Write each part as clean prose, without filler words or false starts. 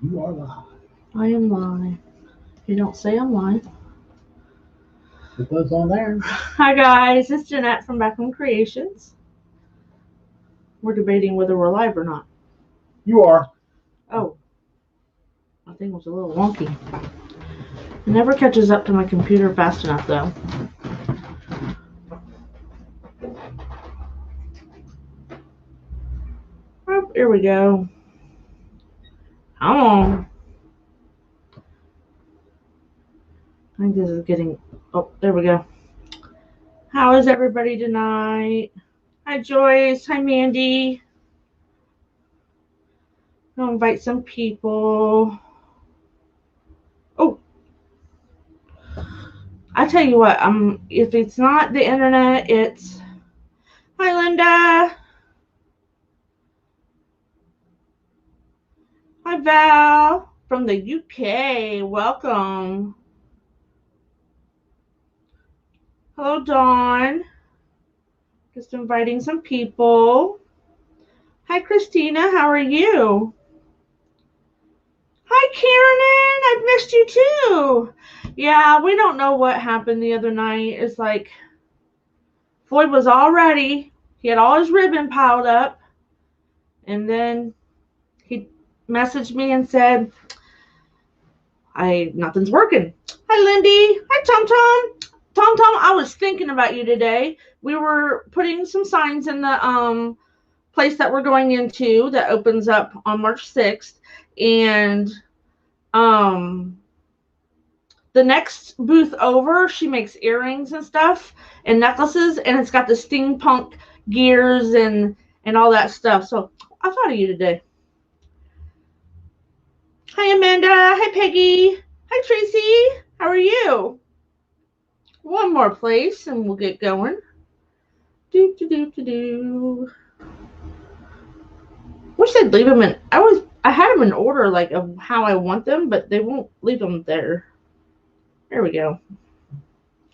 You are live. I am lying. You don't say I'm lying. Put those on there. Hi guys, it's Jeanette from Back Home Creations. We're debating whether we're live or not. You are. Oh, my thing was a little wonky. It never catches up to my computer fast enough though. Oh, here we go. Come on. I think this is getting. Oh, there we go. How is everybody tonight? Hi Joyce. Hi Mandy. I'll invite some people. Oh, I tell you what. If it's not the internet, it's. Hi Linda. Hi Val from the UK. Welcome. Hello Dawn. Just inviting some people. Hi Christina. How are you? Hi Karen. I've missed you too. Yeah, we don't know what happened the other night. It's like Floyd was all ready. He had all his ribbon piled up. And then he messaged me and said, nothing's working. Hi Lindy. Hi Tom Tom. Tom Tom, I was thinking about you today. We were putting some signs in the place that we're going into that opens up on March 6th, and um the next booth over, she makes earrings and stuff and necklaces, and it's got the steampunk gears and all that stuff. So I thought of you today. Hi Amanda. Hi Peggy. Hi Tracy. How are you? One more place and we'll get going. Do do do do do. Wish they'd leave them in. I had them in order like of how I want them, but they won't leave them there. There we go.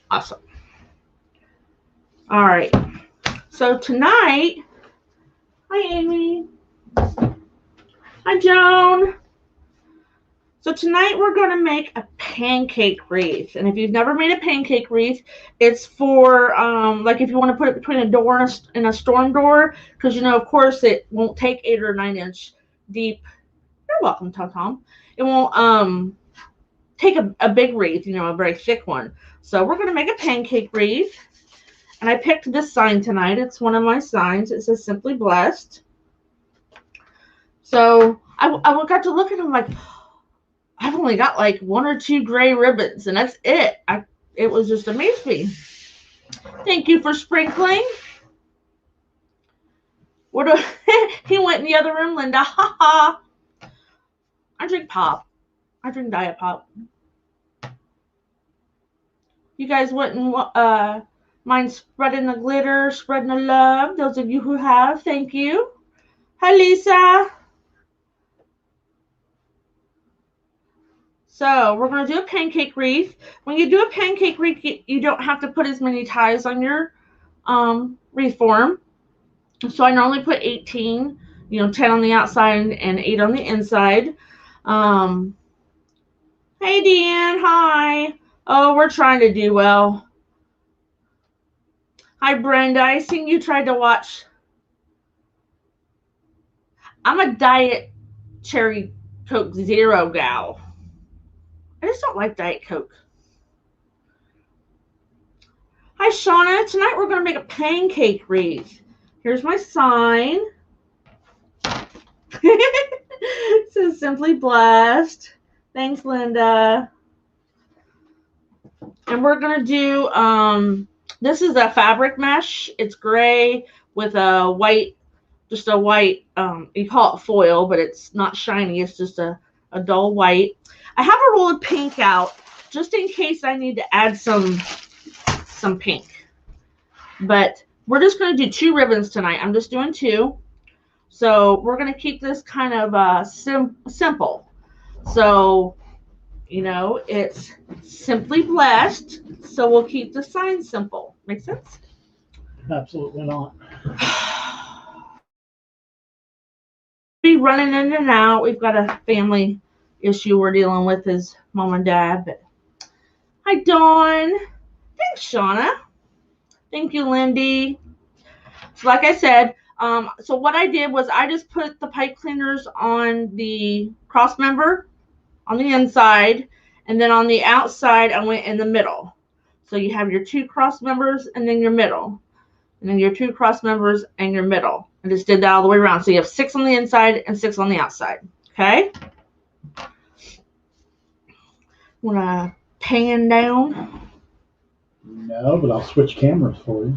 Awesome. All right. So tonight, hi Amy. Hi Joan. So tonight we're going to make a pancake wreath. And if you've never made a pancake wreath, it's for like if you want to put it between a door and a storm door, because of course it won't take 8 or 9 inch deep. You're welcome, Tom Tom. It won't take a big wreath, a very thick one. So we're going to make a pancake wreath. And I picked this sign tonight. It's one of my signs. It says Simply Blessed. So I got to look at them like, I've only got like 1 or 2 gray ribbons, and that's it. It was just amazing. Thank you for sprinkling. What do, he went in the other room, Linda. Ha ha. I drink pop. I drink diet pop. You guys wouldn't mind spreading the glitter, spreading the love. Those of you who have, thank you. Hi, Lisa. So we're going to do a pancake wreath. When you do a pancake wreath, you don't have to put as many ties on your wreath form. So I normally put 18, 10 on the outside and 8 on the inside. Hey, Deanne. Hi. Oh, we're trying to do well. Hi, Brenda. I seen you tried to watch. I'm a Diet Cherry Coke Zero gal. I just don't like Diet Coke. Hi, Shauna. Tonight we're going to make a pancake wreath. Here's my sign. It says Simply Blessed. Thanks, Linda. And we're going to do, this is a fabric mesh. It's gray with a white, just a white, you call it foil, but it's not shiny. It's just a dull white. I have a roll of pink out just in case I need to add some pink. But we're just going to do 2 ribbons tonight. I'm just doing 2. So we're going to keep this kind of simple. So, it's Simply Blessed. So we'll keep the sign simple. Make sense? Absolutely not. Be running in and out. We've got a family issue we're dealing with as mom and dad. But hi, Dawn. Thanks, Shauna. Thank you, Lindy. So like I said, so what I did was I just put the pipe cleaners on the cross member on the inside, and then on the outside I went in the middle. So you have your 2 cross members and then your middle, and then your 2 cross members and your middle. I just did that all the way around. So you have 6 on the inside and 6 on the outside. Okay. Want to pan down? No, but I'll switch cameras for you.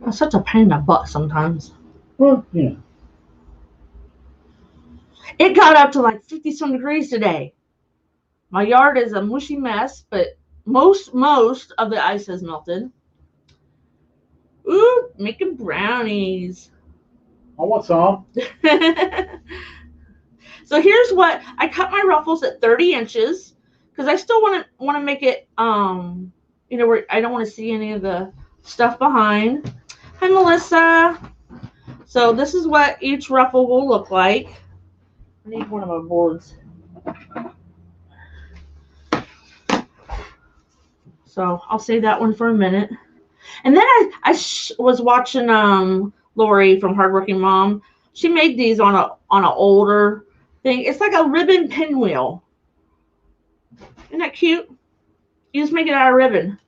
It's such a pain in the butt sometimes. Well, yeah. It got up to like 50-some degrees today. My yard is a mushy mess, but most of the ice has melted. Ooh, making brownies. I want some. So here's what I cut my ruffles at 30 inches because I still want to make it you know, where I don't want to see any of the stuff behind. Hi, Melissa. So this is what each ruffle will look like. I need one of my boards. So I'll save that one for a minute. And then I was watching Lori from Hardworking Mom. She made these on an older thing. It's like a ribbon pinwheel. Isn't that cute? You just make it out of ribbon.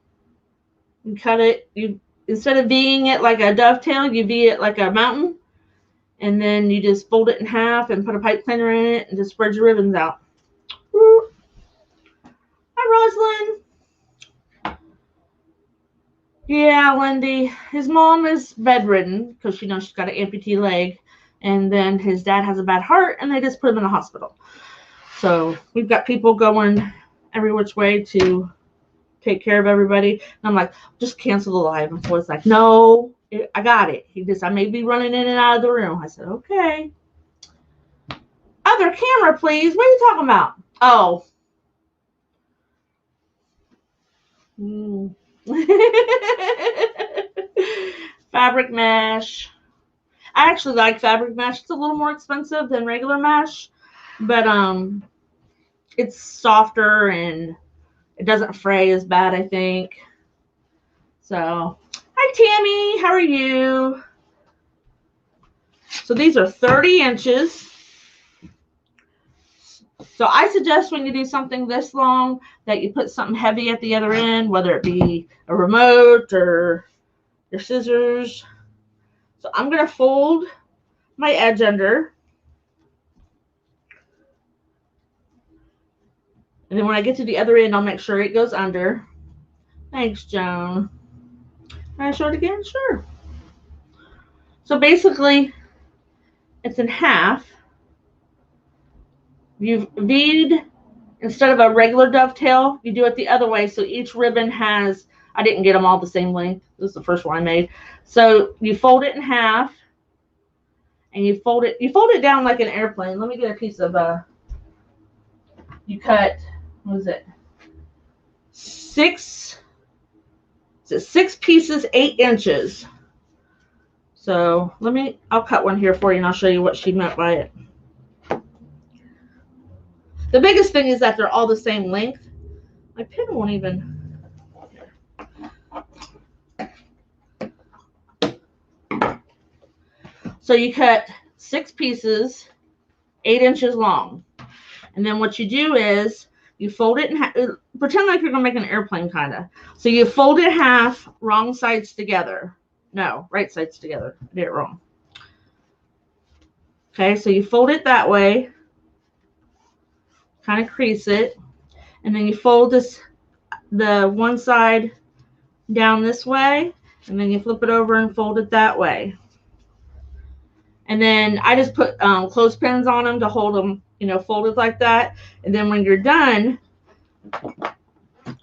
You cut it. You instead of V'ing it like a dovetail, you V it like a mountain. And then you just fold it in half and put a pipe cleaner in it and just spread your ribbons out. Woo. Hi, Rosalind. Yeah, Lindy. His mom is bedridden because she knows she's got an amputee leg. And then his dad has a bad heart, and they just put him in the hospital. So we've got people going every which way to take care of everybody. And I'm like, just cancel the live. And Floyd's like, no, I got it. I may be running in and out of the room. I said, okay. Other camera, please. What are you talking about? Oh. Fabric mesh. I actually like fabric mesh. It's a little more expensive than regular mesh, but it's softer and it doesn't fray as bad, I think. So, hi Tammy, how are you? So these are 30 inches. So I suggest when you do something this long that you put something heavy at the other end, whether it be a remote or your scissors. So I'm going to fold my edge under. And then when I get to the other end, I'll make sure it goes under. Thanks, Joan. Can I show it again? Sure. So basically, it's in half. You've V'd, instead of a regular dovetail, you do it the other way. So each ribbon has, I didn't get them all the same length. This is the first one I made. So you fold it in half. And you fold it down like an airplane. Let me get a piece of, you cut, what is it? 6 pieces, 8 inches. So I'll cut one here for you and I'll show you what she meant by it. The biggest thing is that they're all the same length. My pen won't even. So you cut 6 pieces, 8 inches long. And then what you do is you fold it in half. Pretend like you're going to make an airplane kind of. So you fold it in half, wrong sides together. No, right sides together. I did it wrong. Okay, so you fold it that way. Kind of crease it. And then you fold the one side down this way. And then you flip it over and fold it that way. And then I just put clothespins on them to hold them, you know, folded like that. And then when you're done,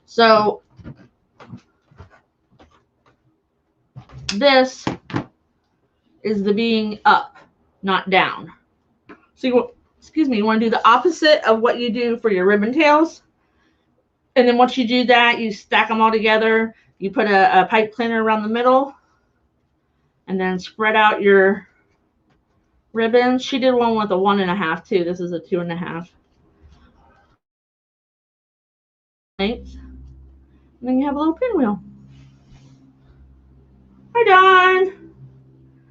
so this is the being up, not down. So you want to do the opposite of what you do for your ribbon tails. And then once you do that, you stack them all together. You put a pipe cleaner around the middle and then spread out your ribbons. She did one with a 1.5 too. This is a 2.5. Thanks. And then you have a little pinwheel. Hi, Don.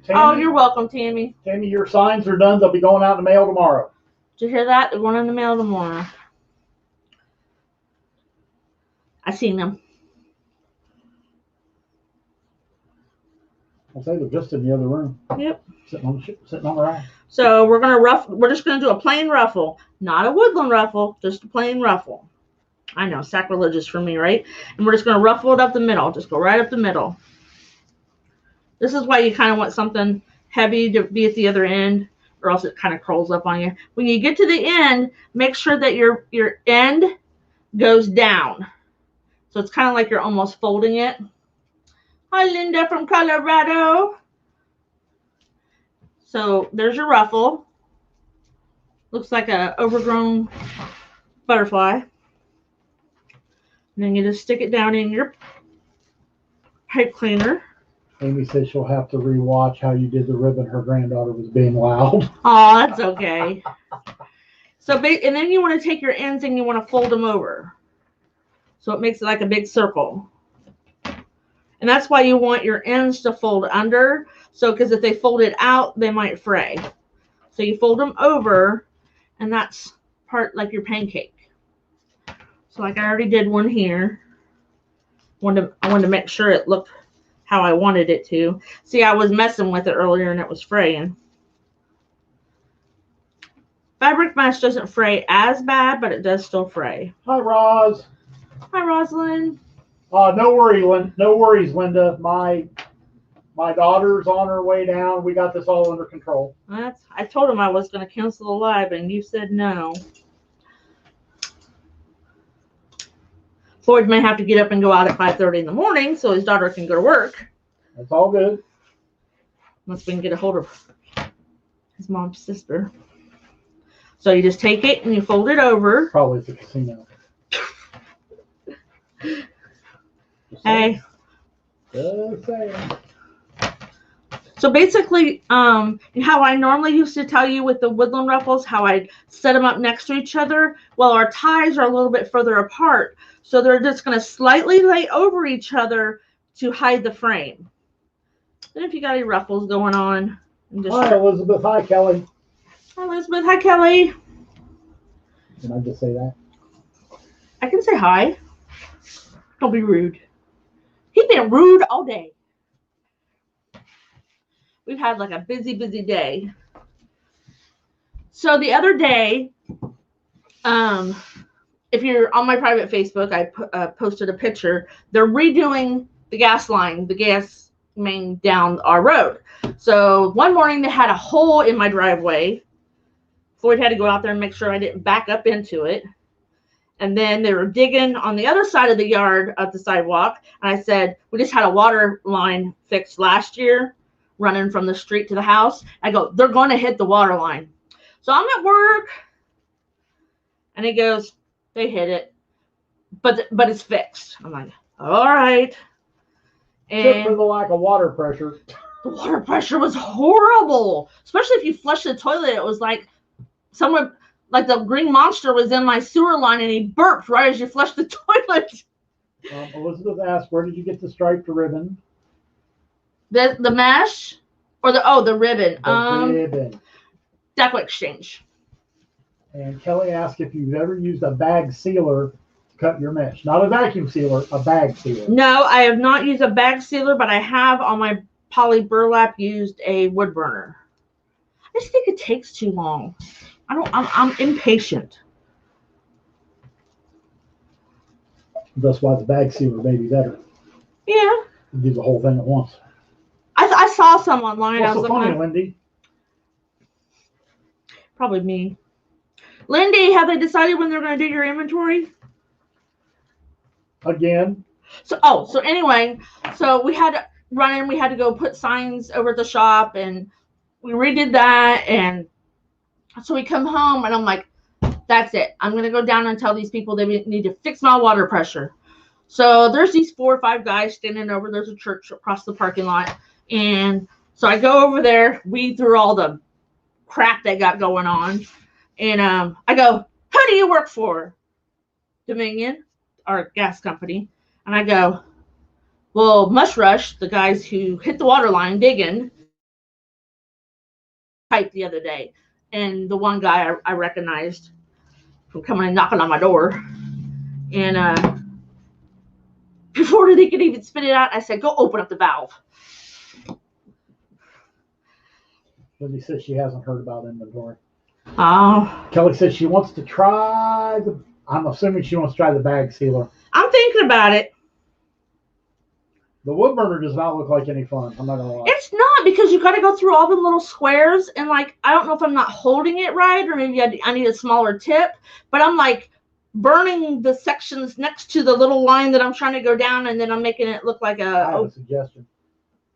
Tammy, Oh, you're welcome, Tammy. Tammy, your signs are done. They'll be going out in the mail tomorrow. Did you hear that? They're going in the mail tomorrow. I seen them. I'll say they're just in the other room. Yep. Sitting on the rack. So we're just gonna do a plain ruffle, not a woodland ruffle, just a plain ruffle. I know, sacrilegious for me, right? And we're just gonna ruffle it up the middle. Just go right up the middle. This is why you kind of want something heavy to be at the other end, or else it kind of curls up on you. When you get to the end, make sure that your end goes down. So it's kind of like you're almost folding it. Hi, Linda from Colorado. So there's your ruffle. Looks like a overgrown butterfly. And then you just stick it down in your pipe cleaner. Amy says she'll have to rewatch how you did the ribbon. Her granddaughter was being loud. Oh, that's okay. So, and then you want to take your ends and you want to fold them over. So it makes it like a big circle. And that's why you want your ends to fold under. So, because if they fold it out, they might fray. So you fold them over, and that's part like your pancake. So like I already did one here. I wanted to make sure it looked how I wanted it to. See, I was messing with it earlier and it was fraying. Fabric mesh doesn't fray as bad, but it does still fray. Hi, Roz. Hi, Rosalind. No worries, Linda. My daughter's on her way down. We got this all under control. I told him I was going to cancel the live, and you said no. Floyd may have to get up and go out at 5:30 in the morning so his daughter can go to work. That's all good. Unless we can get a hold of his mom's sister. So you just take it and you fold it over. Probably at the casino. Hey. Just saying. So basically, how I normally used to tell you with the woodland ruffles, how I set them up next to each other. Well, our ties are a little bit further apart, so they're just going to slightly lay over each other to hide the frame. Then if you got any ruffles going on, hi, Elizabeth. Hi, Kelly. Hi, Elizabeth. Hi, Kelly. Can I just say that? I can say hi. Don't be rude. He's been rude all day. We've had like a busy day. So the other day, if you're on my private Facebook, I posted a picture. They're redoing the gas line, the gas main down our road. So one morning they had a hole in my driveway. Floyd had to go out there and make sure I didn't back up into it. And then they were digging on the other side of the yard of the sidewalk. And I said, we just had a water line fixed last year, running from the street to the house. I go, they're going to hit the water line. So I'm at work. And he goes, they hit it. But it's fixed. I'm like, all right. Except for the lack of water pressure. The water pressure was horrible. Especially if you flush the toilet. It was like someone, like the green monster was in my sewer line and he burped right as you flushed the toilet. Elizabeth asked, where did you get the striped ribbon? The mesh or the ribbon? The ribbon. Deco Exchange. And Kelly asked if you've ever used a bag sealer to cut your mesh. Not a vacuum sealer, a bag sealer. No, I have not used a bag sealer, but I have on my poly burlap used a wood burner. I just think it takes too long. I'm impatient. That's why the bag sealer may be better. Yeah. You do the whole thing at once. I saw some online. What's so funny, Lindy? Probably me. Lindy, have they decided when they're going to do your inventory? Again. So anyway, so we had to run in. We had to go put signs over at the shop, and we redid that. And so we come home, and I'm like, that's it. I'm going to go down and tell these people they need to fix my water pressure. So there's these 4 or 5 guys standing over. There's a church across the parking lot. And so I go over there, weed through all the crap they got going on. And I go, who do you work for? Dominion, our gas company. And I go, well, Mush Rush, the guys who hit the water line digging, pipe the other day. And the one guy I recognized from coming and knocking on my door. And before they could even spit it out, I said, go open up the valve. Lindsay says she hasn't heard about inventory. Oh. Kelly says she wants to try I'm assuming she wants to try the bag sealer. I'm thinking about it. The wood burner does not look like any fun. I'm not going to lie. It's not, because you got to go through all the little squares. And, like, I don't know if I'm not holding it right, or maybe I need a smaller tip. But I'm, like, burning the sections next to the little line that I'm trying to go down, and then I'm making it look like I have a suggestion.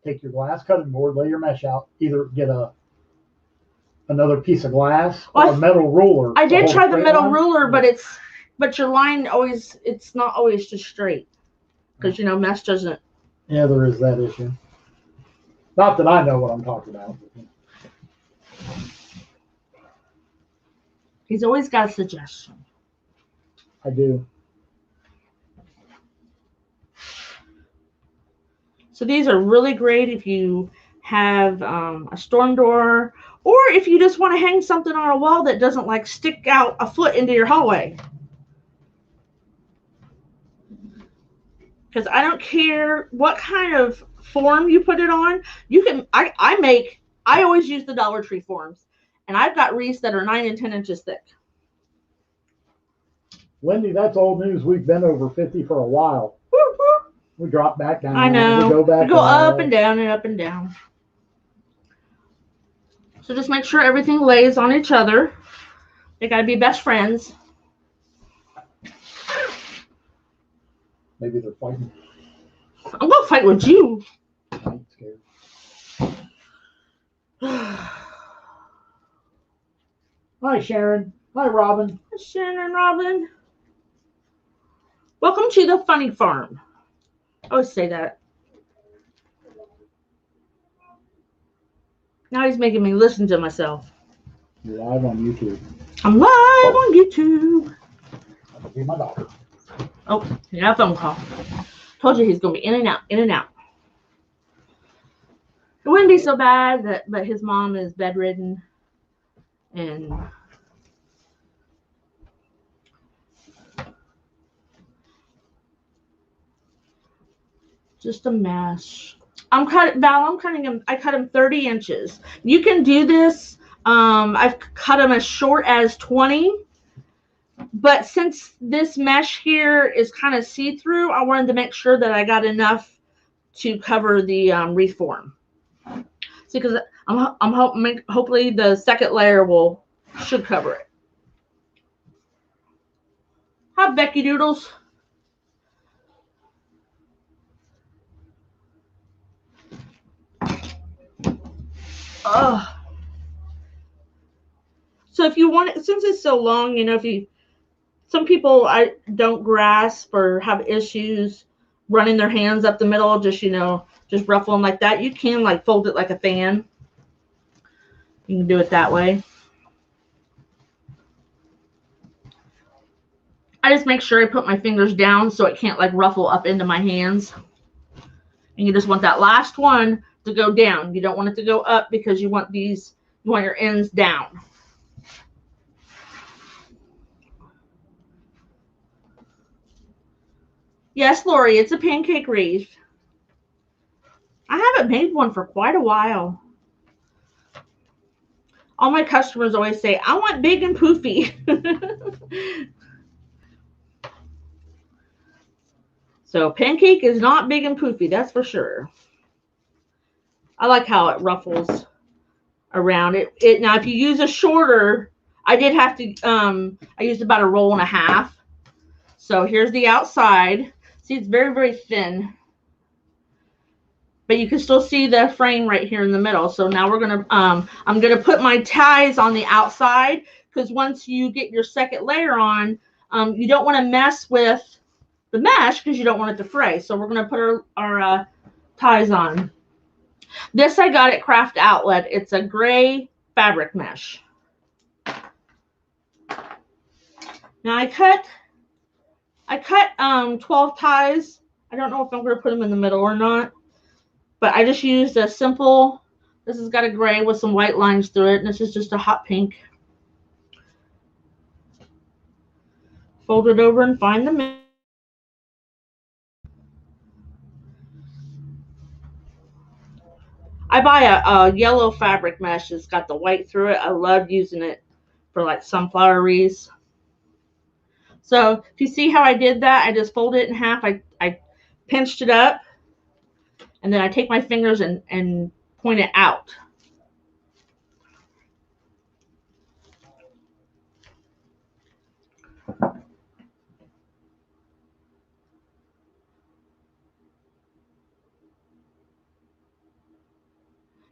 Take your glass cutting board, lay your mesh out. Either get another piece of glass or a metal ruler. I did try the metal ruler, but your line always, it's not always just straight. Because, you know, mesh doesn't. Yeah, there is that issue. Not that I know what I'm talking about. He's always got a suggestion. I do. So these are really great if you have a storm door, or if you just want to hang something on a wall that doesn't like stick out a foot into your hallway. Because I don't care what kind of form you put it on. You can. I always use the Dollar Tree forms, and I've got wreaths that are 9 and 10 inches thick. Wendy, that's old news. We've been over 50 for a while. Woo-hoo. We drop back down. I know. We go back. We go up and down and up and down. So just make sure everything lays on each other. They got to be best friends. Maybe they're fighting. I'm going to fight with you. I ain't scared. Hi, Sharon. Hi, Robin. Hi, Sharon and Robin. Welcome to the funny farm. I always say that. Now he's making me listen to myself. You're live on YouTube. I'm live on YouTube. That'll be my daughter. Oh, yeah, a phone call. Told you he's going to be in and out, in and out. It wouldn't be so bad, but his mom is bedridden. And just a mess. I cut him 30 inches. You can do this. I've cut him as short as 20. But since this mesh here is kind of see-through, I wanted to make sure that I got enough to cover the wreath form. See, because I'm hoping hopefully the second layer should cover it. Hi, Becky Doodles. Oh. So if you want it, since it's so long, you know, some people don't grasp or have issues running their hands up the middle, just ruffle them like that. You can like fold it like a fan. You can do it that way. I just make sure I put my fingers down so it can't like ruffle up into my hands. And you just want that last one to go down. You don't want it to go up because you want your ends down. Yes, Lori, it's a pancake wreath. I haven't made one for quite a while. All my customers always say, I want big and poofy. So pancake is not big and poofy, that's for sure. I like how it ruffles around it. Now, if you use a shorter, I did have to, I used about a roll and a half. So here's the outside. See, it's very, very thin. But you can still see the frame right here in the middle. So now we're going to, I'm going to put my ties on the outside, because once you get your second layer on, you don't want to mess with the mesh because you don't want it to fray. So we're going to put our ties on. This I got at Craft Outlet. It's a gray fabric mesh. Now I cut 12 ties. I don't know if I'm going to put them in the middle or not, but I just used a simple, this has got a gray with some white lines through it, and this is just a hot pink. Fold it over and find the middle. I buy a yellow fabric mesh that's got the white through it. I love using it for like sunflower wreaths. So if you see how I did that, I just folded it in half. I pinched it up, and then I take my fingers and point it out.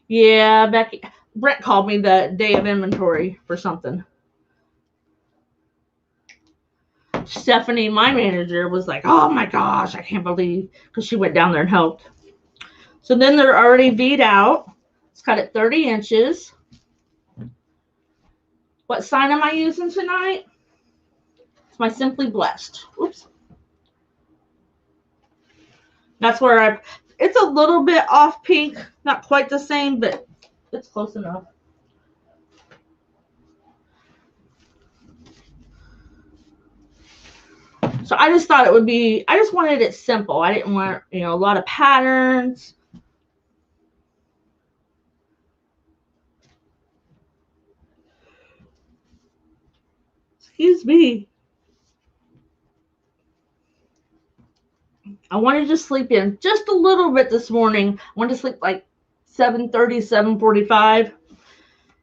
Yeah, Brent called me the day of inventory for something. Stephanie, my manager, was like, oh my gosh, I can't believe, because she went down there and helped. So then they're already V'd out. It's cut at 30 inches. What sign am I using tonight? It's my Simply Blessed. Oops. That's where it's a little bit off pink, not quite the same, but it's close enough. So I just thought it would be, I just wanted it simple. I didn't want, a lot of patterns. Excuse me. I wanted to sleep in just a little bit this morning. I wanted to sleep like 7:30, 7:45.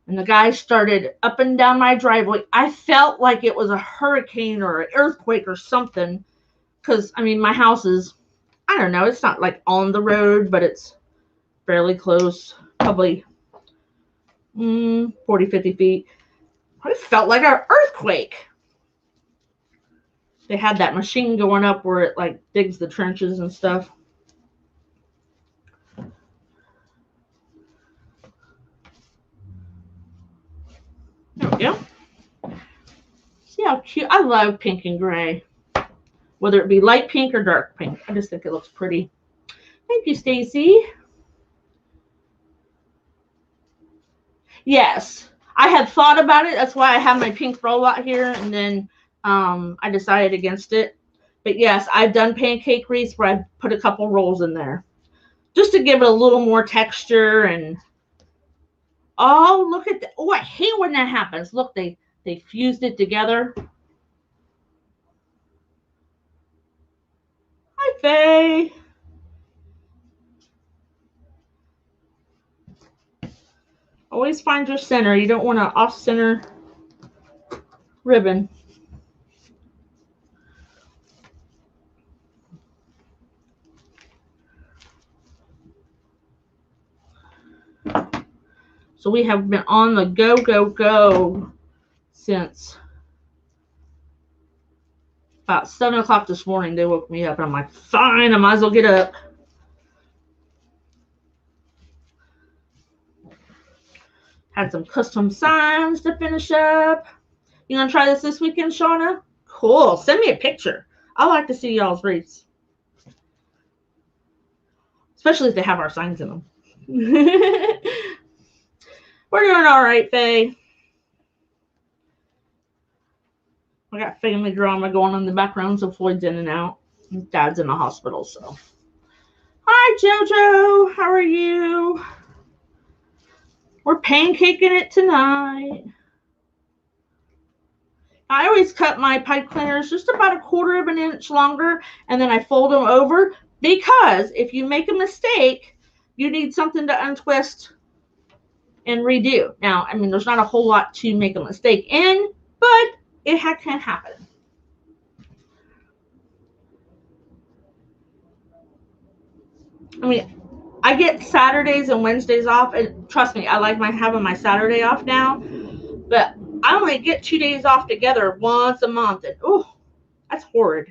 And the guy started up and down my driveway. I felt like it was a hurricane or an earthquake or something. Because, my house is, I don't know, it's not like on the road, but it's fairly close. Probably 40, 50 feet. It felt like an earthquake. They had that machine going up where it like digs the trenches and stuff. There we go. See how cute? I love pink and gray. Whether it be light pink or dark pink. I just think it looks pretty. Thank you, Stacy. Yes. I had thought about it. That's why I have my pink roll out here. And then I decided against it. But yes, I've done pancake wreaths where I've put a couple rolls in there. Just to give it a little more texture. And oh, look at that. Oh, I hate when that happens. Look, they fused it together. Hi, Faye. Always find your center. You don't want an off-center ribbon. So we have been on the go, go, go since about 7 o'clock this morning. They woke me up and I'm like, fine, I might as well get up. Had some custom signs to finish up. You gonna try this weekend, Shauna? Cool. Send me a picture. I like to see y'all's wreaths. Especially if they have our signs in them. We're doing all right, Faye. I got family drama going on in the background, so Floyd's in and out. His dad's in the hospital, so. Hi, JoJo. How are you? We're pancaking it tonight. I always cut my pipe cleaners just about 1/4 of an inch longer, and then I fold them over, because if you make a mistake, you need something to untwist and redo. Now, there's not a whole lot to make a mistake in, but it can happen. I get Saturdays and Wednesdays off, and trust me, I like having my Saturday off now, but I only get 2 days off together once a month, and oh, that's horrid.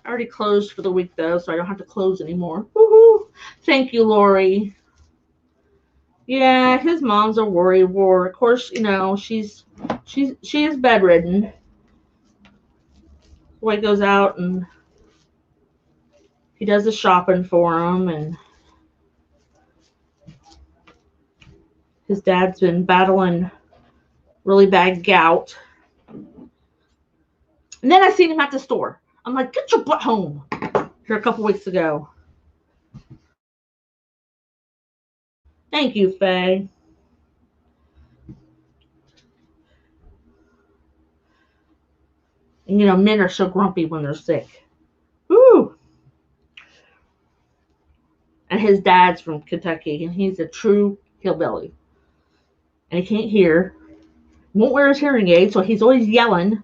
I already closed for the week though, so I don't have to close anymore. Woohoo! Thank you, Lori. Yeah, his mom's a worrywart. Of course, you know, she is bedridden. Boy goes out and he does the shopping for him, and his dad's been battling really bad gout. And then I seen him at the store. I'm like, get your butt home. Here a couple weeks ago. Thank you, Faye. And you know, men are so grumpy when they're sick. Woo! And his dad's from Kentucky, and he's a true hillbilly. And he can't hear. Won't wear his hearing aid, so he's always yelling.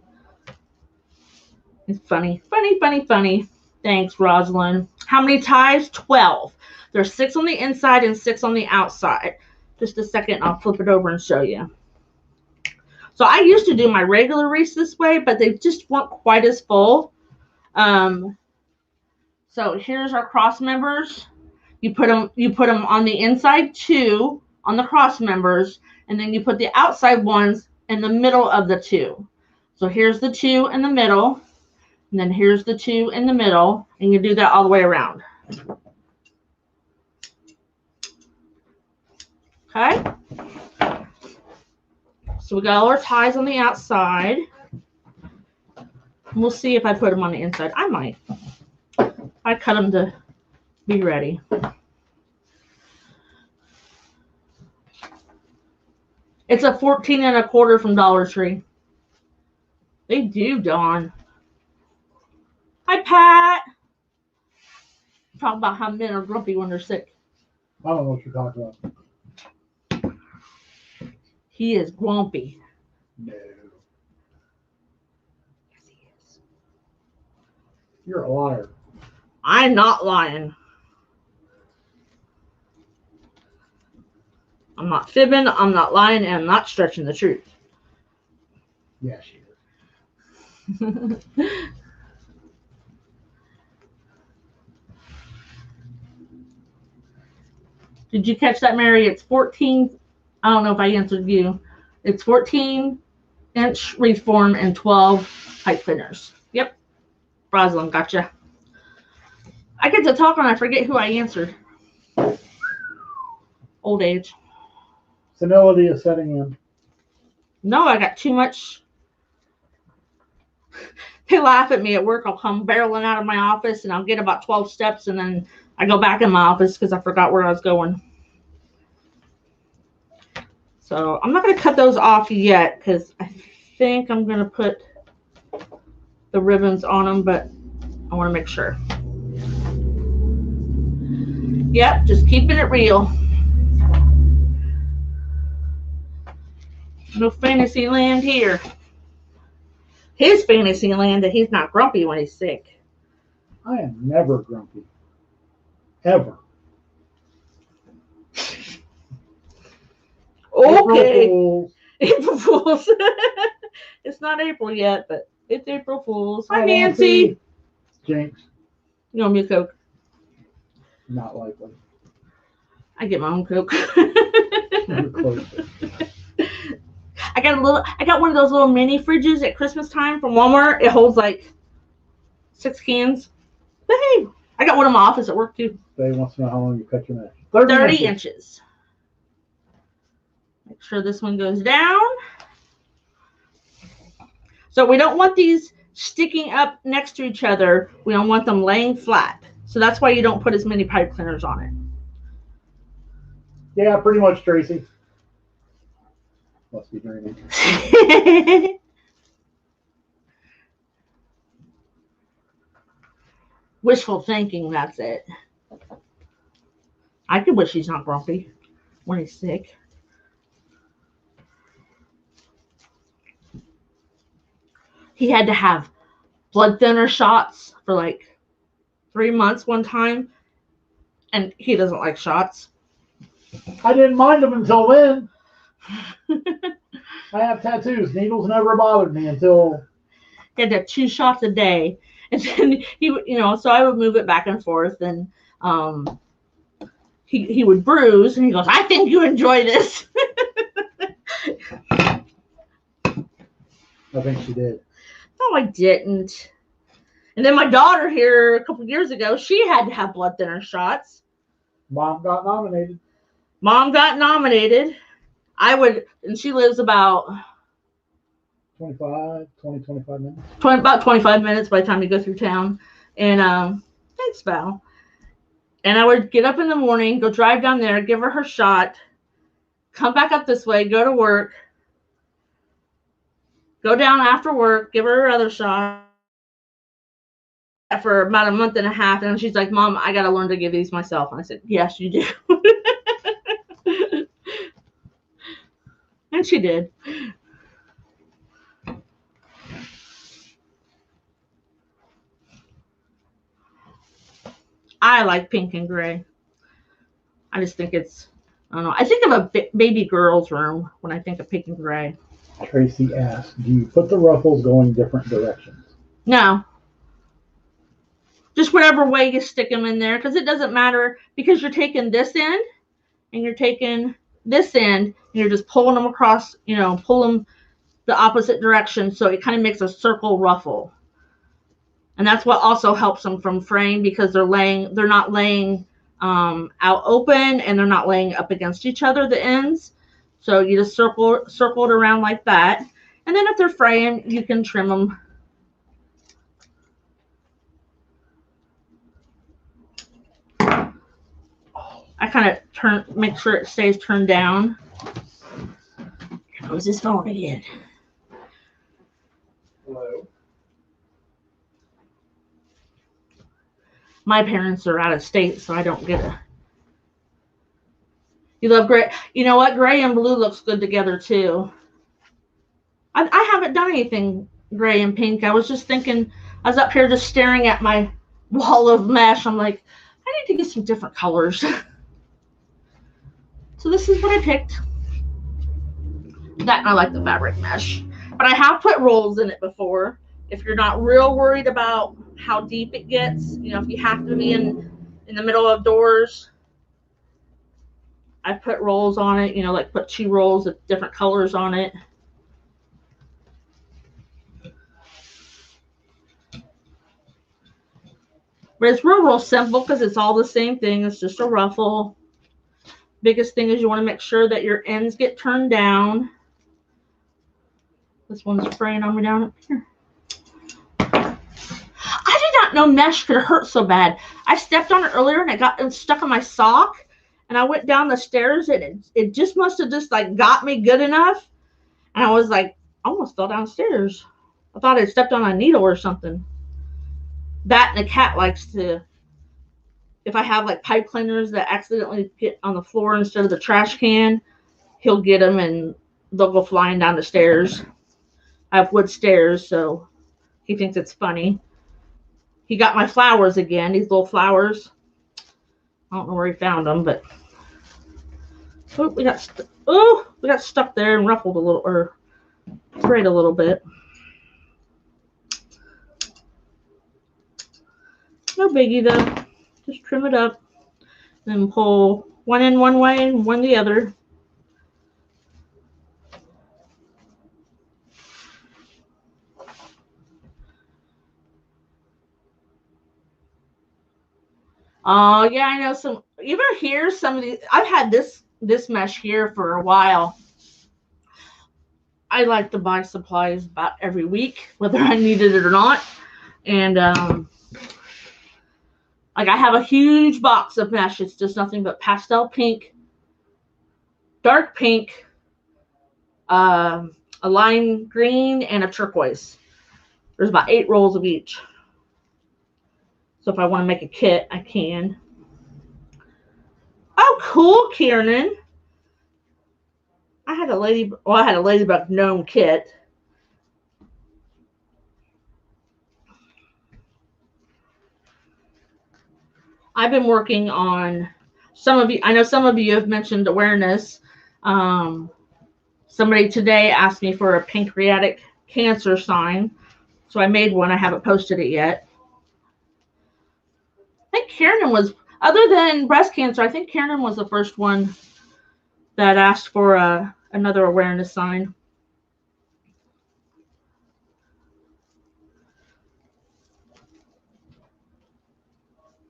It's funny. Funny, funny, funny. Thanks, Rosalind. How many ties? 12. There's 6 on the inside and 6 on the outside. Just a second, I'll flip it over and show you. So I used to do my regular wreaths this way, but they just weren't quite as full. So here's our cross members. You put them on the inside 2 on the cross members, and then you put the outside ones in the middle of the 2. So here's the 2 in the middle, and then here's the 2 in the middle, and you do that all the way around. Okay? So we got all our ties on the outside. We'll see if I put them on the inside. I might. I cut them to be ready. It's a 14 1/4 from Dollar Tree. They do, Dawn. Hi, Pat. Talk about how men are grumpy when they're sick. I don't know what you're talking about. He is grumpy. No. Yes, he is. You're a liar. I'm not lying. I'm not fibbing, I'm not lying, and I'm not stretching the truth. Yeah, she is. Did you catch that, Mary? It's 14. I don't know if I answered you. It's 14-inch wreath form and 12 pipe thinners. Yep. Rosalind, gotcha. I get to talk and I forget who I answered. Old age. Senility is setting in. No, I got too much. They laugh at me at work. I'll come barreling out of my office and I'll get about 12 steps and then I go back in my office because I forgot where I was going. So I'm not going to cut those off yet because I think I'm going to put the ribbons on them, but I want to make sure. Yep, just keeping it real. No fantasy land here. His fantasy land that he's not grumpy when he's sick. I am never grumpy. Ever. Okay. April Fools. April Fools. It's not April yet, but it's April Fools. Hi, Hi, Nancy. Jinx. You want me a Coke? Not likely. I get my own Coke. You're close. I got one of those little mini fridges at Christmas time from Walmart. It holds like 6 cans. But hey, I got one in my office at work too. They wants to know how long you cut your mesh. 30 inches. Make sure this one goes down. So we don't want these sticking up next to each other. We don't want them laying flat. So that's why you don't put as many pipe cleaners on it. Yeah, pretty much, Tracy. Must be dreaming. Wishful thinking, that's it. I could wish he's not grumpy when he's sick. He had to have blood thinner shots for like 3 months one time, and he doesn't like shots. I didn't mind them until then. I have tattoos. Needles never bothered me until... He had to have 2 shots a day. And then he would, so I would move it back and forth, and he would bruise, and he goes, I think you enjoy this. I think she did. No, I didn't. And then my daughter here a couple years ago, she had to have blood thinner shots. Mom got nominated. And she lives about 25 minutes. About 25 minutes by the time you go through town. And thanks, Val. And I would get up in the morning, go drive down there, give her shot, come back up this way, go to work, go down after work, give her other shot for about a month and a half. And she's like, Mom, I got to learn to give these myself. And I said, yes, you do. And she did. I like pink and gray. I just think it's, I don't know. I think of a baby girl's room when I think of pink and gray. Tracy asked, do you put the ruffles going different directions? No. Just whatever way you stick them in there, because it doesn't matter, because you're taking this end and you're taking this end and you're just pulling them across, pull them the opposite direction, so it kind of makes a circle ruffle. And that's what also helps them from fraying, because they're not laying out open, and they're not laying up against each other, the ends. So you just circle it around like that. And then if they're fraying, you can trim them. I kind of make sure it stays turned down. Here goes his phone again. Hello. My parents are out of state, so I don't get it. You love gray. You know what? Gray and blue looks good together, too. I haven't done anything gray and pink. I was just thinking, I was up here just staring at my wall of mesh. I'm like, I need to get some different colors. So this is what I picked. That, I like the fabric mesh. But I have put rolls in it before. If you're not real worried about how deep it gets, if you have to be in the middle of doors, I put rolls on it, like put 2 rolls of different colors on it. But it's real simple, because it's all the same thing. It's just a ruffle. Biggest thing is you want to make sure that your ends get turned down. This one's spraying on me down up here. I did not know mesh could hurt so bad. I stepped on it earlier and it got stuck on my sock. And I went down the stairs and it just must have just like got me good enough. And I was like, almost fell downstairs. I thought I stepped on a needle or something. That and a cat likes to, if I have like pipe cleaners that accidentally get on the floor instead of the trash can, he'll get them and they'll go flying down the stairs. I have wood stairs, so he thinks it's funny. He got my flowers again, these little flowers. I don't know where he found them, but we got stuck there and ruffled a little, or sprayed a little bit. No biggie though. Just trim it up, then pull one in one way and one the other. Oh yeah, I know some. You ever hear some of these? I've had this mesh here for a while. I like to buy supplies about every week, whether I needed it or not. And like I have a huge box of mesh. It's just nothing but pastel pink, dark pink, a lime green, and a turquoise. There's about 8 rolls of each. So if I want to make a kit, I can. Oh, cool, Kiernan. I had a ladybug gnome kit. I've been working on I know some of you have mentioned awareness. Somebody today asked me for a pancreatic cancer sign. So I made one. I haven't posted it yet. think Kiernan was, other than breast cancer, I think Kiernan was the first one that asked for another awareness sign.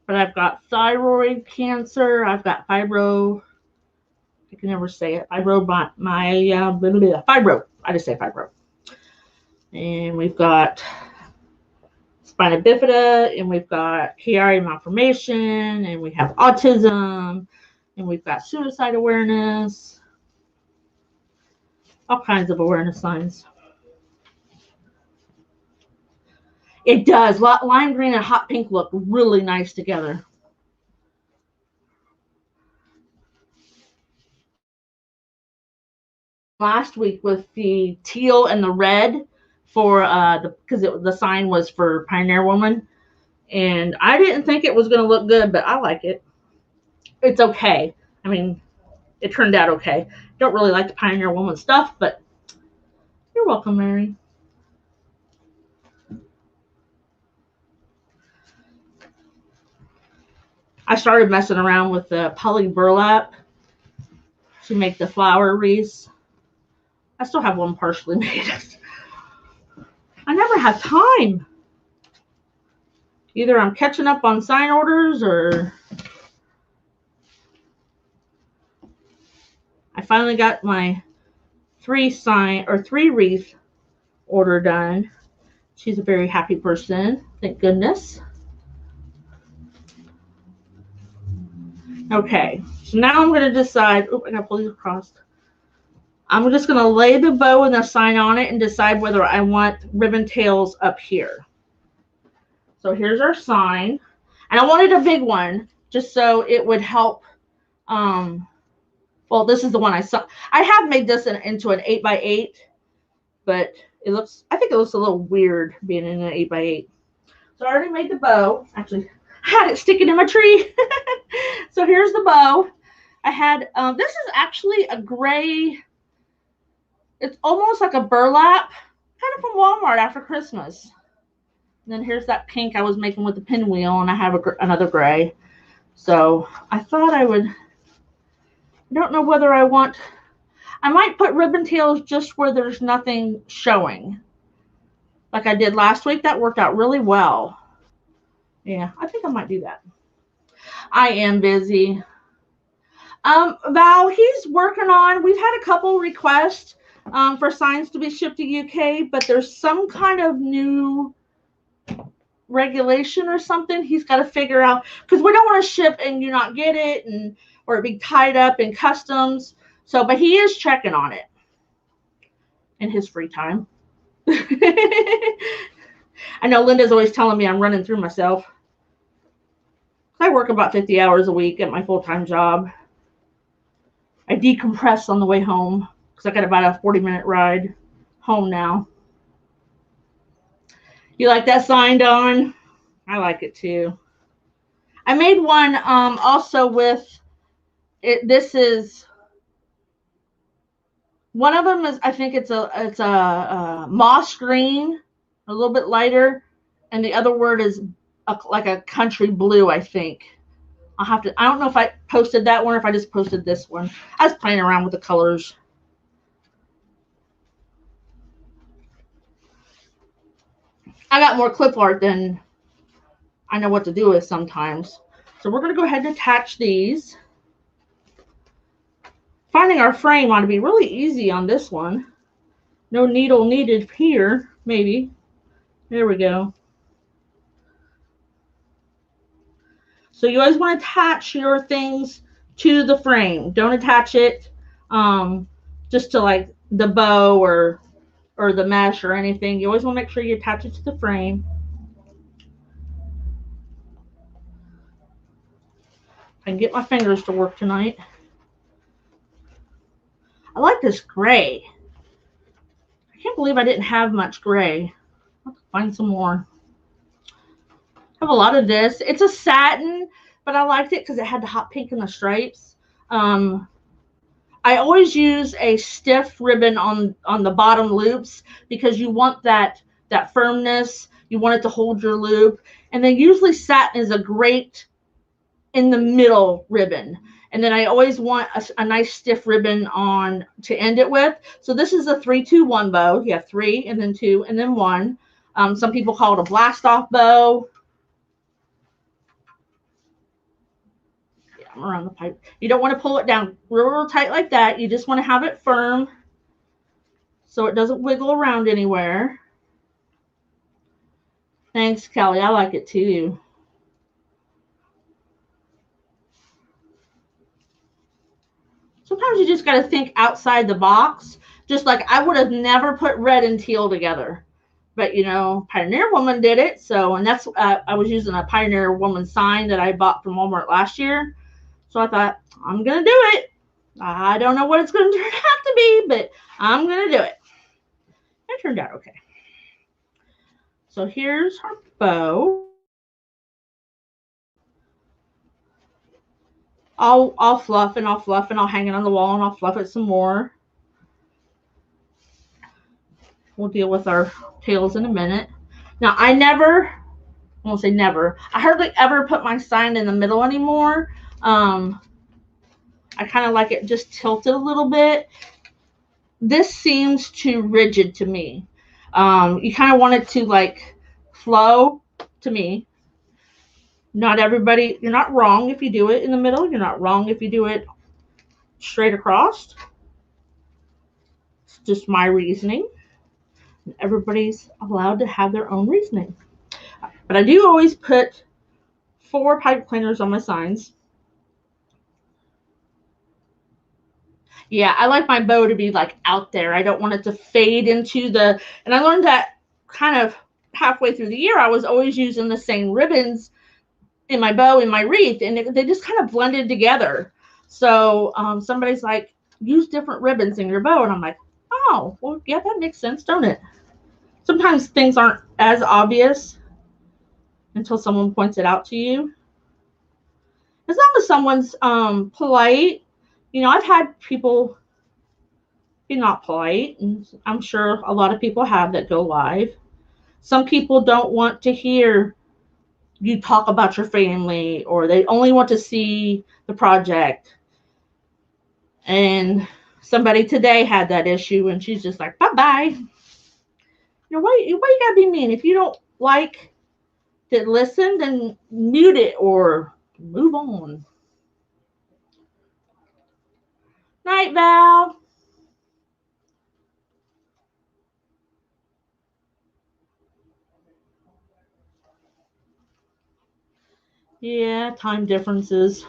But I've got thyroid cancer. I've got fibro. I can never say it. Fibro. I just say fibro. And we've got spina bifida, and we've got Chiari malformation, and we have autism, and we've got suicide awareness. All kinds of awareness signs. It does. Lime green and hot pink look really nice together. Last week with the teal and the red for because the sign was for Pioneer Woman, and I didn't think it was going to look good, but I like it. It's okay. I mean, it turned out okay. Don't really like the Pioneer Woman stuff, but you're welcome, Mary. I started messing around with the poly burlap to make the flower wreaths. I still have one partially made. I never have time. Either I'm catching up on sign orders, or I finally got my 3 wreath order done. She's a very happy person, thank goodness. Okay, so now I'm going to decide. Oh, I got to pull these across. I'm just going to lay the bow and the sign on it and decide whether I want ribbon tails up here. So here's our sign. And I wanted a big one just so it would help. Well, this is the one I saw. I have made this into an 8x8, but I think it looks a little weird being in an 8x8. So I already made the bow. Actually, I had it sticking in my tree. So here's the bow. I had, this is actually a gray, it's almost like a burlap, kind of from Walmart after Christmas. And then here's that pink I was making with the pinwheel, and I have another gray. So I thought I don't know whether I might put ribbon tails just where there's nothing showing. Like I did last week. That worked out really well. Yeah, I think I might do that. I am busy. Val, he's working on, we've had a couple requests for signs to be shipped to UK, but there's some kind of new regulation or something he's got to figure out, because we don't want to ship and you not get it, or it be tied up in customs. So, but he is checking on it in his free time. I know Linda's always telling me I'm running through myself. I work about 50 hours a week at my full-time job. I decompress on the way home because I got about a 40-minute ride home now. You like that sign, Dawn? I like it too. I made one also with it. This is one of them is, I think it's a moss green, a little bit lighter, and the other word is like a country blue, I think. I don't know if I posted that one or if I just posted this one. I was playing around with the colors. I got more clip art than I know what to do with sometimes. So we're going to go ahead and attach these. Finding our frame ought to be really easy on this one. No needle needed here, maybe. There we go. So you always want to attach your things to the frame. Don't attach it just to like the bow or the mesh or anything. You always want to make sure you attach it to the frame. I can get my fingers to work tonight. I like this gray. I can't believe I didn't have much gray. I'll have to find some more. I have a lot of this. It's a satin, but I liked it because it had the hot pink and the stripes. I always use a stiff ribbon on the bottom loops because you want that firmness. You want it to hold your loop. And then usually satin is a great in the middle ribbon. And then I always want a nice stiff ribbon on to end it with. So this is a 3-2-1 bow. You have 3 and then 2 and then 1. Some people call it a blast off bow. Yeah, I'm around the pipe. You don't want to pull it down real tight like that. You just want to have it firm so it doesn't wiggle around anywhere. Thanks, Kelly. I like it too. Sometimes you just got to think outside the box. Just like I would have never put red and teal together. But, you know, Pioneer Woman did it. So, and that's, I was using a Pioneer Woman sign that I bought from Walmart last year. So I thought, I'm going to do it. I don't know what it's going to turn out to be, but I'm going to do it. It turned out okay. So here's our bow. I'll fluff and I'll fluff and I'll hang it on the wall and I'll fluff it some more. We'll deal with our tails in a minute. Now I won't say never. I hardly ever put my sign in the middle anymore. I kind of like it just tilted a little bit. This seems too rigid to me. You kind of want it to like flow to me. Not everybody, you're not wrong if you do it in the middle. You're not wrong if you do it straight across. It's just my reasoning. Everybody's allowed to have their own reasoning. But I do always put 4 pipe cleaners on my signs. Yeah, I like my bow to be like out there. I don't want it to fade into the, and I learned that kind of halfway through the year. I was always using the same ribbons in my bow, in my wreath, and they just kind of blended together. So somebody's like, use different ribbons in your bow. And I'm like, oh, well, yeah, that makes sense, don't it? Sometimes things aren't as obvious until someone points it out to you. As long as someone's polite. You know, I've had people be not polite, and I'm sure a lot of people have that go live. Some people don't want to hear you talk about your family, or they only want to see the project. And somebody today had that issue, and she's just like, bye-bye. You know, why you gotta be mean? If you don't like to listen, then mute it or move on. Night, Val. Yeah, time differences.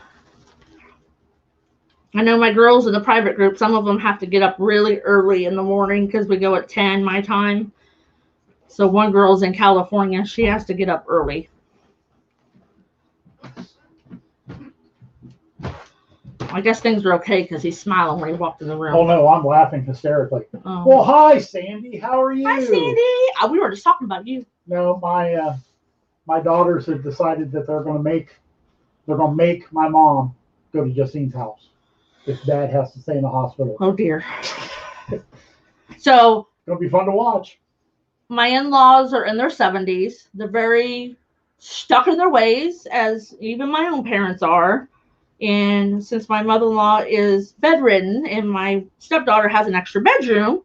I know my girls in the private group, some of them have to get up really early in the morning because we go at 10 my time. So one girl's in California. She has to get up early. I guess things are okay because he's smiling when he walked in the room. Oh, no, I'm laughing hysterically. Oh. Well, hi, Sandy. How are you? Hi, Sandy. We were just talking about you. No, my daughters have decided that they're going to make my mom go to Justine's house if Dad has to stay in the hospital. Oh, dear. So it'll be fun to watch. My in-laws are in their 70s. They're very stuck in their ways, as even my own parents are. And since my mother-in-law is bedridden and my stepdaughter has an extra bedroom,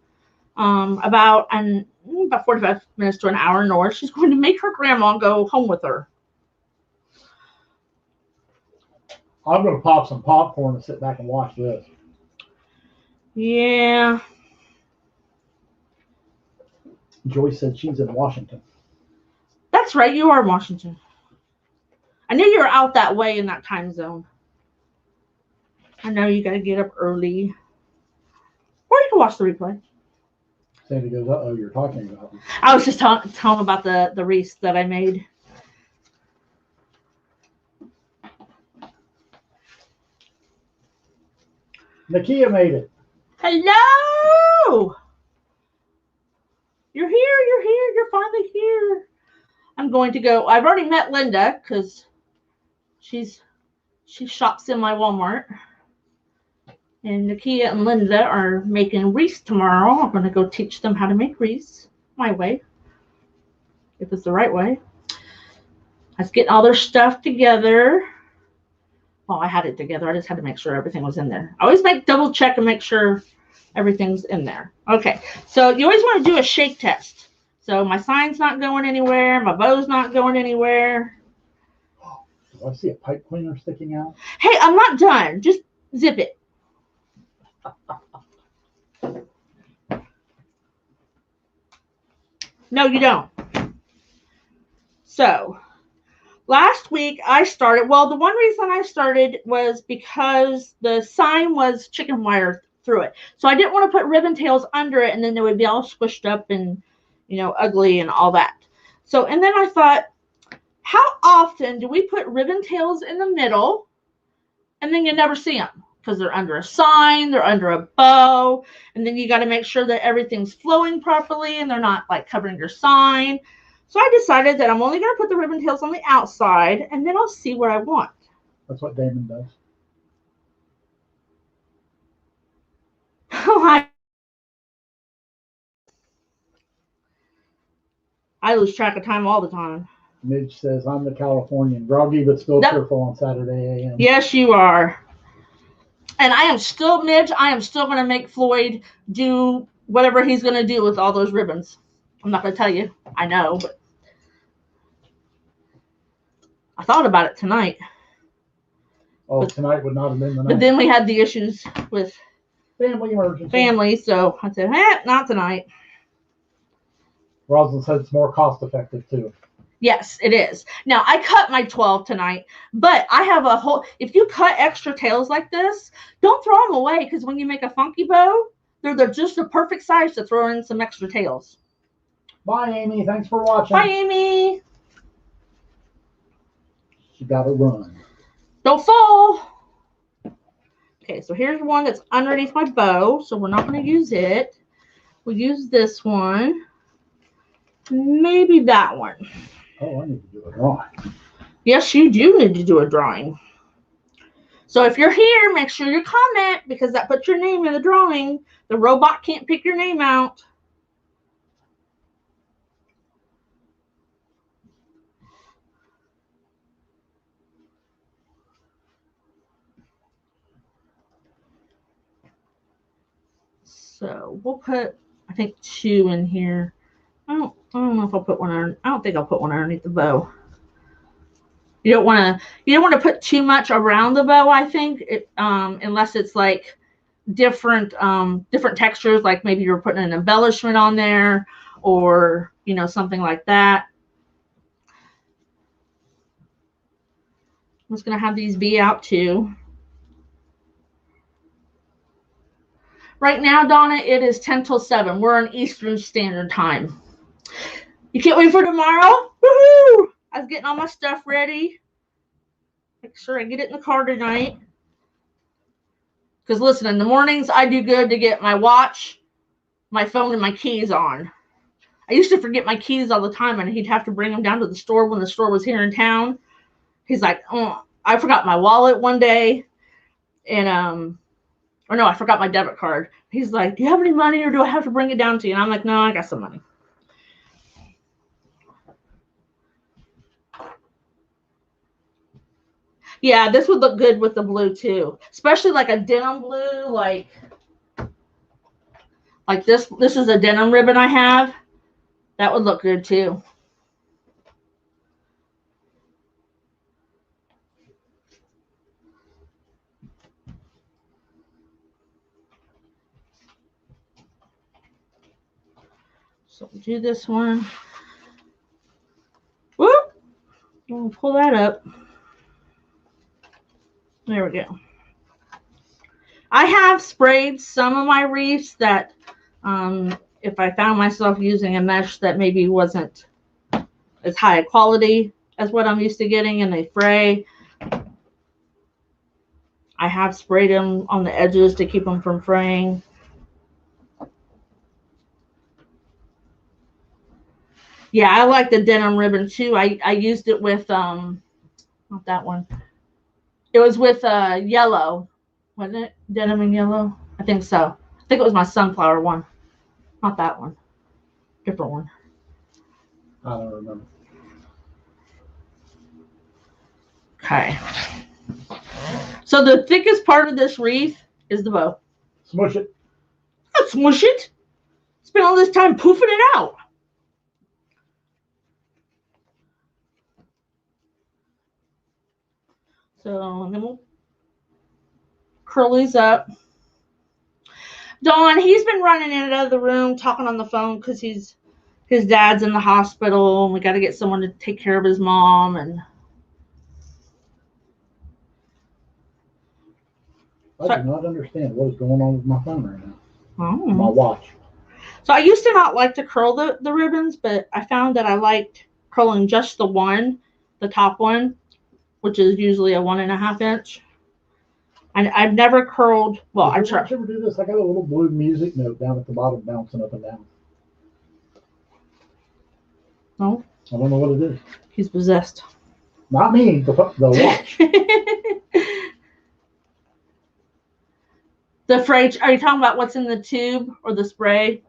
about 45 minutes to an hour north, she's going to make her grandma go home with her. I'm going to pop some popcorn and sit back and watch this. Yeah. Joyce said she's in Washington. That's right. You are in Washington. I knew you were out that way in that time zone. I know you got to get up early. Or you can watch the replay. Sandy goes, uh-oh, you're talking about me. I was just telling him about the wreaths that I made. Nakia made it. Hello! You're here, you're finally here. I'm going to go. I've already met Linda because she shops in my Walmart. And Nakia and Linda are making wreaths tomorrow. I'm going to go teach them how to make wreaths my way, if it's the right way. I was getting all their stuff together. Well, I had it together. I just had to make sure everything was in there. I always double check and make sure everything's in there. Okay, so you always want to do a shake test. So my sign's not going anywhere. My bow's not going anywhere. Do I see a pipe cleaner sticking out? Hey, I'm not done. Just zip it. No, you don't. So last week I started, well, the one reason I started was because the sign was chicken wire through it. So I didn't want to put ribbon tails under it and then they would be all squished up and, ugly and all that. So, and then I thought, how often do we put ribbon tails in the middle and then you never see them? Because they're under a sign, they're under a bow, and then you got to make sure that everything's flowing properly and they're not like covering your sign. So I decided that I'm only going to put the ribbon tails on the outside, and then I'll see what I want. That's what Damon does. I lose track of time all the time. Midge says, I'm the Californian. Groggy, but still cheerful on Saturday a.m. Yes, you are. And I am still, Midge, I am still going to make Floyd do whatever he's going to do with all those ribbons. I'm not going to tell you. I know, but I thought about it tonight. Oh, but tonight would not have been the night. But then we had the issues with family emergency. Family, so I said, not tonight. Rosalind said it's more cost effective too. Yes, it is. Now, I cut my 12 tonight, but I have a whole, if you cut extra tails like this, don't throw them away, because when you make a funky bow, they're just the perfect size to throw in some extra tails. Bye, Amy. Thanks for watching. Bye, Amy. You gotta run. Don't fall. Okay, so here's one that's underneath my bow, so we're not going to use it. We'll use this one. Maybe that one. Oh, I need to do a drawing. Yes, you do need to do a drawing. So if you're here, make sure you comment, because that puts your name in the drawing. The robot can't pick your name out. So we'll put, I think, 2 in here. I don't know if I'll put one on. I don't think I'll put one underneath the bow. You don't want to put too much around the bow, I think, unless it's like different textures, like maybe you're putting an embellishment on there, or something like that. I'm just gonna have these be out too. Right now, Donna, it is 10 till 7. We're on Eastern Standard Time. You can't wait for tomorrow? Woohoo! I was getting all my stuff ready. Make sure I get it in the car tonight. Because listen, in the mornings, I do good to get my watch, my phone, and my keys on. I used to forget my keys all the time, and he'd have to bring them down to the store when the store was here in town. He's like, oh, I forgot my wallet one day. And, or no, I forgot my debit card. He's like, do you have any money, or do I have to bring it down to you? And I'm like, no, I got some money. Yeah, this would look good with the blue too, especially like a denim blue, like this. This is a denim ribbon I have. That would look good too. So we'll do this one. Whoop! We'll pull that up. There we go. I have sprayed some of my wreaths that if I found myself using a mesh that maybe wasn't as high a quality as what I'm used to getting and they fray, I have sprayed them on the edges to keep them from fraying. Yeah, I like the denim ribbon too. I used it with not that one. It was with yellow, wasn't it? Denim and yellow? I think so. I think it was my sunflower one. Not that one. Different one. I don't remember. Okay. So the thickest part of this wreath is the bow. Smush it. Not smush it. Spend all this time poofing it out. So then we'll curl these up. Don, he's been running in and out of the room talking on the phone because his dad's in the hospital and we got to get someone to take care of his mom. And I do not understand what is going on with my phone right now. Oh. My watch. So I used to not like to curl the ribbons, but I found that I liked curling just the top one, which is usually a 1.5 inch. And I've never curled. Well, I tried. Did you ever do this? I got a little blue music note down at the bottom, bouncing up and down. No, I don't know what it is. He's possessed. Not me. The watch. The spray. Are you talking about what's in the tube or the spray?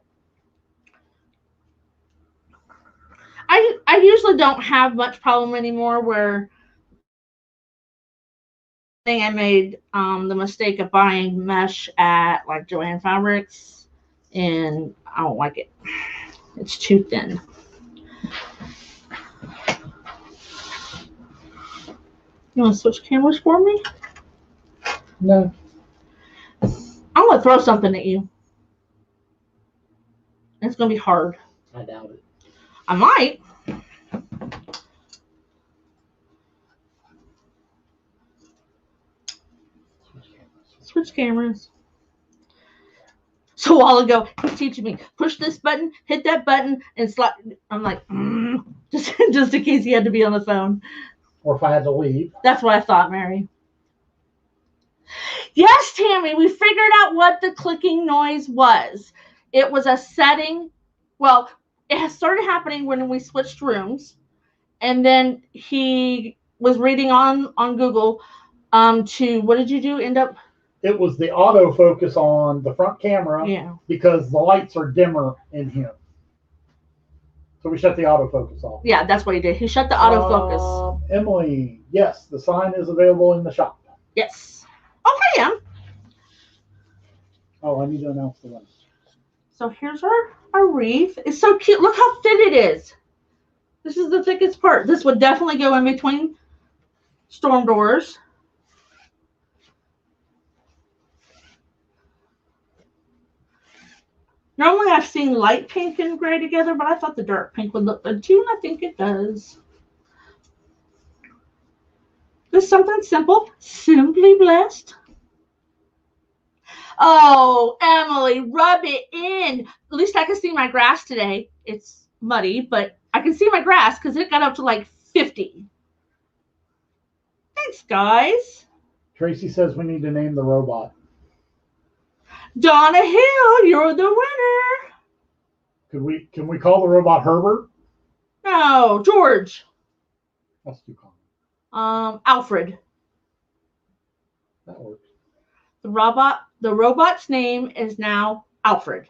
I usually don't have much problem anymore where I made the mistake of buying mesh at like Joann Fabrics, and I don't like it. It's too thin. You want to switch cameras for me? No. I'm going to throw something at you. It's going to be hard. I doubt it. I might. Switch cameras. So a while ago, he's teaching me, push this button, hit that button, and slide. I'm like, just in case he had to be on the phone. Or if I had to leave. That's what I thought, Mary. Yes, Tammy, we figured out what the clicking noise was. It was a setting. Well, it has started happening when we switched rooms. And then he was reading on Google to, what did you do? End up? It was the autofocus on the front camera. Yeah. Because the lights are dimmer in him. So we shut the autofocus off. Yeah, that's what he did. He shut the autofocus. Emily, yes, the sign is available in the shop. Yes. Okay, yeah. Oh, I need to announce the one. So here's our wreath. It's so cute. Look how thin it is. This is the thickest part. This would definitely go in between storm doors. Normally I've seen light pink and gray together, but I thought the dark pink would look good too, and I think it does. Just something simple. Simply blessed. Oh, Emily, rub it in. At least I can see my grass today. It's muddy, but I can see my grass because it got up to like 50. Thanks, guys. Tracy says we need to name the robot. Donna Hill, you're the winner. Can we call the robot Herbert? No, George. That's too common. Alfred. That works. The robot's name is now Alfred.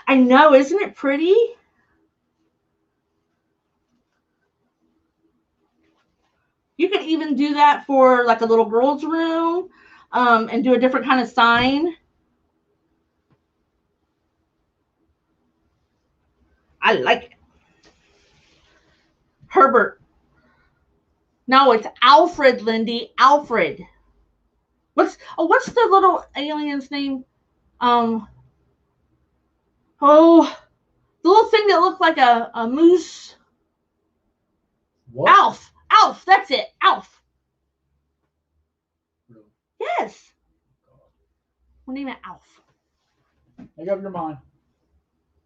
I know, isn't it pretty? You could even do that for like a little girl's room, and do a different kind of sign. I like it. Herbert. No, it's Alfred, Lindy. Alfred. What's the little alien's name? The little thing that looked like a moose. What? Alf. Alf, that's it. Alf. Really? Yes. We'll name it Alf. Make up your mind.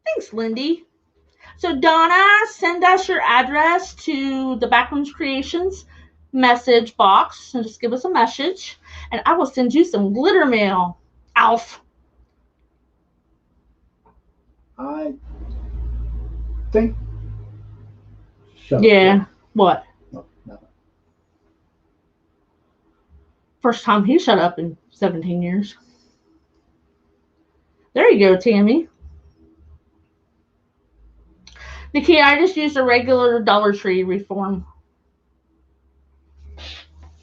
Thanks, Lindy. So Donna, send us your address to the Backrooms Creations message box and just give us a message, and I will send you some glitter mail. Alf. I think. Shut Yeah. up. What? No, nothing. First time he shut up in 17 years. There you go, Tammy. Nikki, I just used a regular Dollar Tree reform.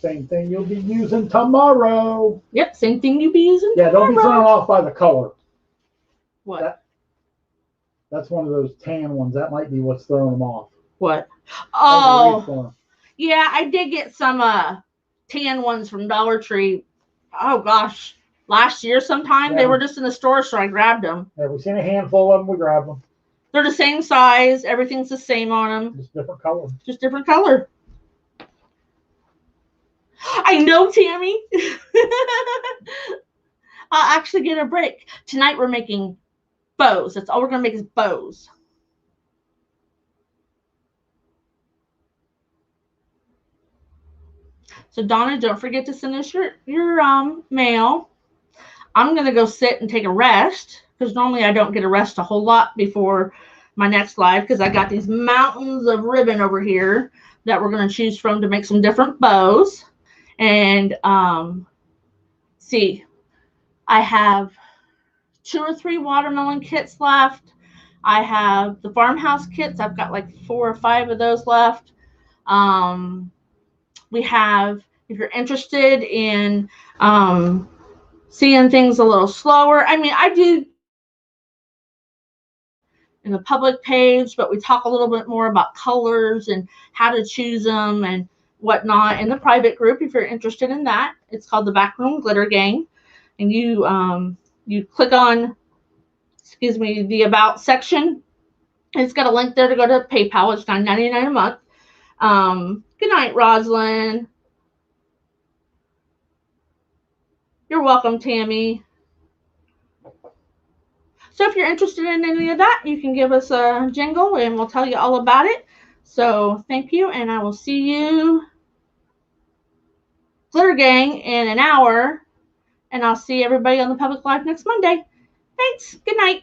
Same thing you'll be using tomorrow. Yep, same thing you'll be using Yeah, tomorrow. don't be thrown off by the color. What? That's one of those tan ones. That might be what's throwing them off. What? Overreach Oh, one. yeah, I did get some tan ones from Dollar Tree. Oh gosh, last year sometime. Yeah. They were just in the store, so I grabbed them. Yeah, we seen a handful of them. We grabbed them. They're the same size. Everything's the same on them. Just different color. Just different color. I know, Tammy. I'll actually get a break. Tonight we're making bows. That's all we're going to make is bows. So, Donna, don't forget to send us your mail. I'm going to go sit and take a rest because normally I don't get a rest a whole lot before my next live because I got these mountains of ribbon over here that we're going to choose from to make some different bows. And see, I have 2 or 3 watermelon kits left. I have the farmhouse kits. I've got like 4 or 5 of those left. We have, if you're interested in seeing things a little slower. I mean, I do in the public page, but we talk a little bit more about colors and how to choose them and whatnot in the private group. If you're interested in that, it's called the Backroom Glitter Gang, and you click on, excuse me, the About section. It's got a link there to go to PayPal. It's $9.99 a month. Good night, Rosalind. You're welcome, Tammy. So if you're interested in any of that, you can give us a jingle and we'll tell you all about it. So thank you, and I will see you, Glitter Gang, in an hour. And I'll see everybody on the public live next Monday. Thanks. Good night.